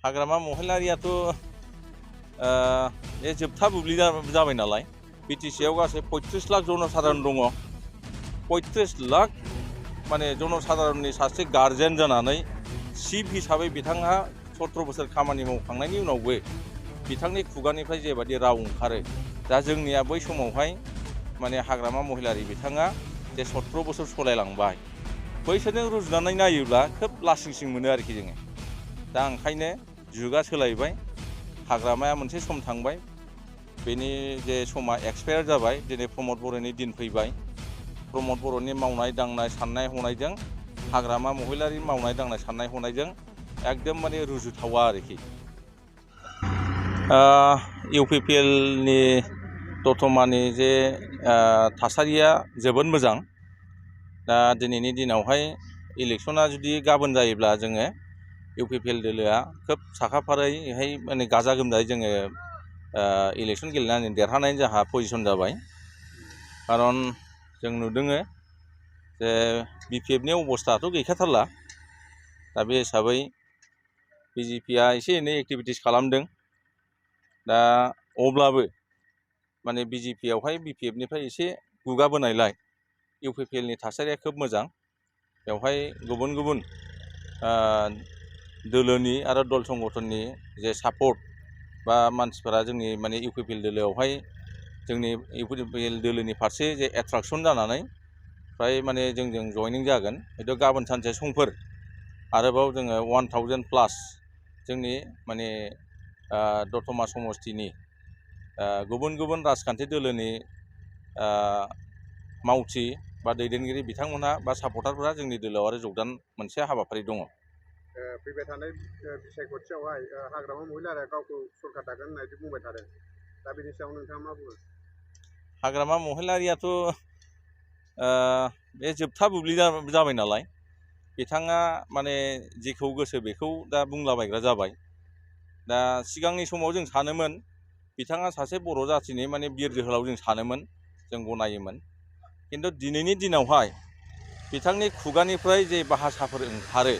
हाग्रामा महिलारियाथ' बे जोबथा बुब्लि जाबाय नालाय बिटिसिआव गासै 35 लाख जनसाधारन दङ। 35 लाख माने जनसाधारननि सासे गार्जेन जानानै चिफ हिसाबै बिथाङा 17 बोसोर खामानि मावखांनायनि उनावबो बिथांनि खुगानिफ्राय जेबादि राव ओंखारो दा जोंनिया बै समावहाय माने हाग्रामा महिलारि बिथाङा जे 17 बोसोर सलायलांबाय बैसोरजों रुजुनानै नायोब्ला खोब लासिंसिं मोनो आरोखि जोङो। दा ओंखायनो जुगा सोलायबाय, हाग्रामाया मोनसे सम थांबाय, बेनि जे समा एक्सपायार जाबाय। दिनै प्रमद बर'नि दिन फैबाय। प्रमद बर'नि मावनाय दांनाय साननाय हनायजों हाग्रामा महिलारि मावनाय दांनाय साननाय हनायजों एकदम माने रुजुथावा आरोखि। इउपिपिएलनि दतमानि जे थासारिया जोबोद मोजां। दा दिनैनि दिनावहाय इलेक्सना जुदि गाबोन जायोब्ला जोङो इउपिपिएल दोलोआ खोब साखाफारायैहाय माने गाजा गोमजायै जोङो इलेक्सन गेलेनानै देरहानायनि जोंहा पजिसन जाबाय। खारन जों नुदोङो जे बिपिएफनि अबस्थाथ' गैखाथारला। दा बे हिसाबै बिजेपिआ एसे एनै एक्टिभिटिस खालामदों। दा अब्लाबो माने बिजेपिआवहाय बिपिएफनिफ्राय एसे गुगाबोनायलाय इउपिपिएलनि थासारिया खोब मोजां। बेवहाय गुबुन गुबुन दोलोनि आरो दल संगठननि जे सापर्ट बा मानसिफोरा जोंनि माने इउपिपिएल दोलोआवहाय जोंनि इउपिपिएल दोलोनि फारसे जे एट्राकसन जानानै फ्राय माने जोंजों जयनिं जागोन। हयथ' गाबोन सानसे समफोर आरोबाव जोङो 1000 प्लास जोंनि माने दतमा समस्तिनि गुबुन गुबुन राजखान्थि दोलोनि मावथि बा दैदेनगिरि बिथांमोनहा बा सापर्टारफोरा जोंनि दोलोआव आरो जगदान मोनसे हाबाफारि दङ। फैबाय थानाय बिसायख'थियावहाय हाग्रामा महिलारिया गावखौ सरकार दागोन होननानै बुंबाय थादों। दा बेनि सायाव नोंथाङा मा बुङो? हाग्रामा महिलारियाथ' बे जोबथा बुब्लि जाबाय नालाय बिथाङा माने जेखौ गोसो बेखौ दा बुंलाबायग्रा जाबाय। दा सिगांनि समाव जों सानोमोन बिथाङा सासे बर' जाथिनि माने बिर जोहोलाव जों सानोमोन, जों गनायोमोन। खिन्थु दिनैनि दिनावहाय बिथांनि खुगानिफ्राय जे भाषाफोर ओंखारो,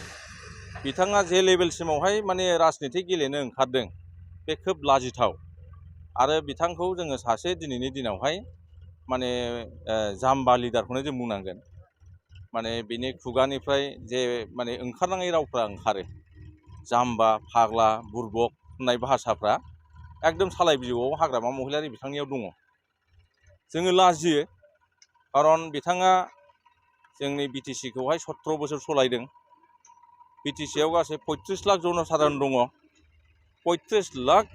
बिथाङा जे लेभेलसिमावहाय माने राजनिति गेलेनो ओंखारदों बे खोब लाजिथाव। आरो बिथांखौ जोङो सासे दिनैनि दिनावहाय माने जाम्बा लिडारखौनो जों बुंनांगोन। माने बिनि खुगानिफ्राय जे माने ओंखारनाङै रावफ्रा ओंखारो, जाम्बा, फाग्ला, बुरबक होननाय भाषाफ्रा एकदम सालाय बिजौआव हाग्रामा महिलारि बिथांनियाव दङ। जोङो लाजियो, खारन बिथाङा जोंनि बिटिसिखौहाय 17 बोसोर सलायदों। बिटिसिआव गासै 35 लाख जनसाधारन दङ। 35 लाख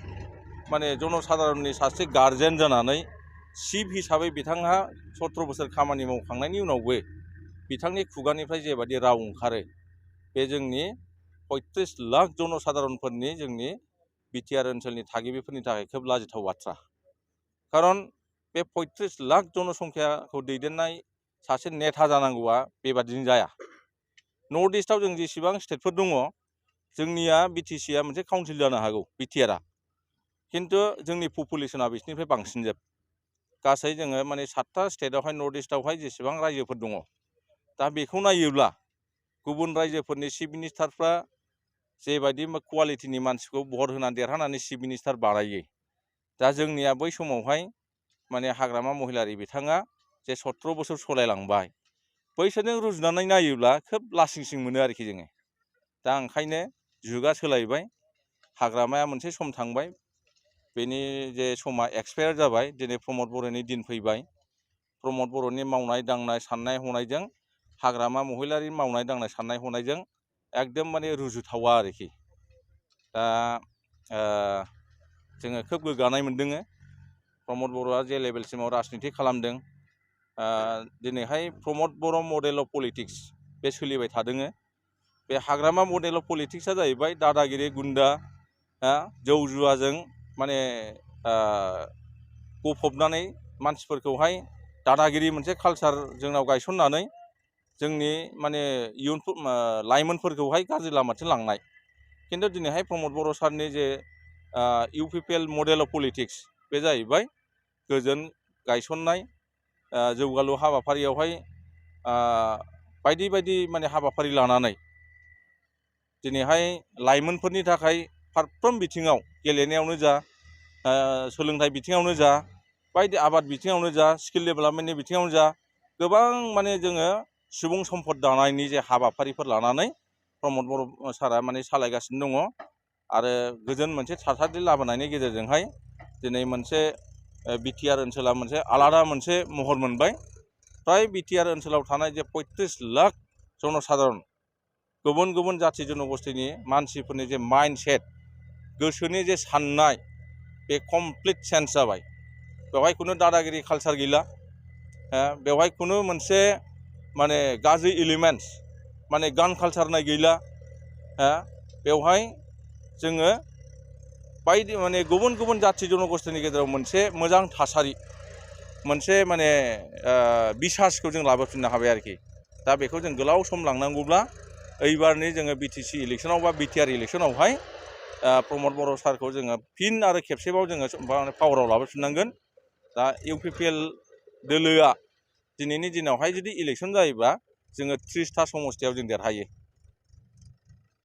माने जनसाधारननि सासे गार्जेन जानानै चिफ हिसाबै बिथाङा 17 बोसोर खामानि मावखांनायनि उनावबो बिथांनि खुगानिफ्राय जेबादि राव ओंखारो बे जोंनि 35 लाख जनसाधारनफोरनि जोंनि बिटिआर ओनसोलनि थागिबिफोरनि थाखाय खोब लाजिथाव बाथ्रा। खारन बे 35 लाख जनसंख्याखौ दैदेननाय सासे नेता जानांगौआ बेबादिनो जाया। नर्थ इस्टआव जों जेसेबां स्टेटफोर दङ, जोंनिया बिटिसिआ मोनसे काउन्सिल जानो हागौ बिटिआरआ, खिन्थु जोंनि पपुलेसना बिसोरनिफ्राय बांसिनजोब। गासै जोङो माने 7था स्टेटआवहाय नर्थ इस्टआवहाय जेसेबां रायजोफोर दङ, दा बेखौ नायोब्ला गुबुन रायजोफोरनि चिफ मिनिस्टारफ्रा जेबायदि क्वालिटिनि मानसिखौ भट होनानै देरहानानै चिफ मिनिस्टार बानायो, दा जोंनिया बै समावहाय माने हाग्रामा महिलारि बिथाङा जे 17 बोसोर सलायलांबाय बैसोरजों रुजुनानै नायोब्ला खोब लासिंसिं मोनो आरोखि जोङो। दा ओंखायनो जुगा सोलायबाय, हाग्रामाया मोनसे सम थांबाय, बेनि जे समा एक्सपायार जाबाय। दिनै प्रमद बर'नि दिन फैबाय। प्रमद बर'नि मावनाय दांनाय साननाय हनायजों हाग्रामा महिलारि मावनाय दांनाय साननाय हनायजों एकदम माने रुजुथावा आरोखि। दा जोङो खोब गोग्गानाय मोनदों। प्रमद बर'आ जे लेभेलसिमाव राजनिति खालामदों, दिनैहाय प्रमद बर' मडेल अफ पलिटिक्स बे सोलिबाय थादों। बे हाग्रामा मडेल अफ पलिटिक्सआ जाहैबाय दादागिरि, गुन्दा, जौ जुवाजों माने गफबनानै मानसिफोरखौहाय दादागिरि मोनसे कालसार जोंनाव गायसननानै जोंनि माने इयुन लाइमोनफोरखौहाय गाज्रि लामाथिं लांनाय। खिन्थु दिनैहाय प्रमद बर' सारनि जे इउपिपिएल मडेल अफ पलिटिक्स बे जाहैबाय गोजोन गायसननाय, जौगालु हाबाफारियावहाय बायदि बायदि माने हाबाफारि लानानै दिनैहाय लाइमोनफोरनि थाखाय फारफ्रोम बिथिङाव गेलेनायावनो जा सोलोंथाइ बिथिङावनो जा बायदि आबाद बिथिङावनो जा स्किल डेभेलपमेन्टनि बिथिङावनो जा गोबां माने जोङो सुबुं सम्पद दानायनि जे हाबाफारिफोर लानानै प्रमद बर' सारा माने सालायगासिनो दङ आरो गोजोन मोनसे थासारि लाबोनायनि गेजेरजोंहाय दिनै मोनसे बिटिआर ओनसोला मोनसे आलादा मोनसे महर मोनबाय। फ्राय बिटिआर ओनसोलाव थानाय जे 35 लाख जनसाधारन गुबुन गुबुन जाथि जनगोष्ठीनि मानसिफोरनि जे माइन्डसेट गोसोनि जे साननाय बे कमप्लिट चेन्ज जाबाय। बेवहाय खुनु दादागिरि कालचार गैला, बेवहाय खुनु मोनसे माने गाज्रि एलिमेन्टस माने गान कालचार होननाय गैला। बेवहाय जोङो बायदि माने गुबुन गुबुन जाथि जनगोष्ठीनि गेजेराव मोनसे मोजां थासारि मोनसे माने बिसासखौ जों लाबोफिननो हाबाय आरोखि। दा बेखौ जों गोलाव सम लांनांगौब्ला एइबारनि जोङो बिटिसि इलेक्सनाव बा बिटिआर इलेक्सनावहाय प्रमद बर' सारखौ जोङो फिन आरो खेबसेबाव जोङो पावाराव लाबोफिननांगोन। दा इउपिपिएल दोलोआ दिनैनि दिनावहाय जुदि इलेक्सन जायोबा जोङो 30टा समस्तियाव जों देरहायो।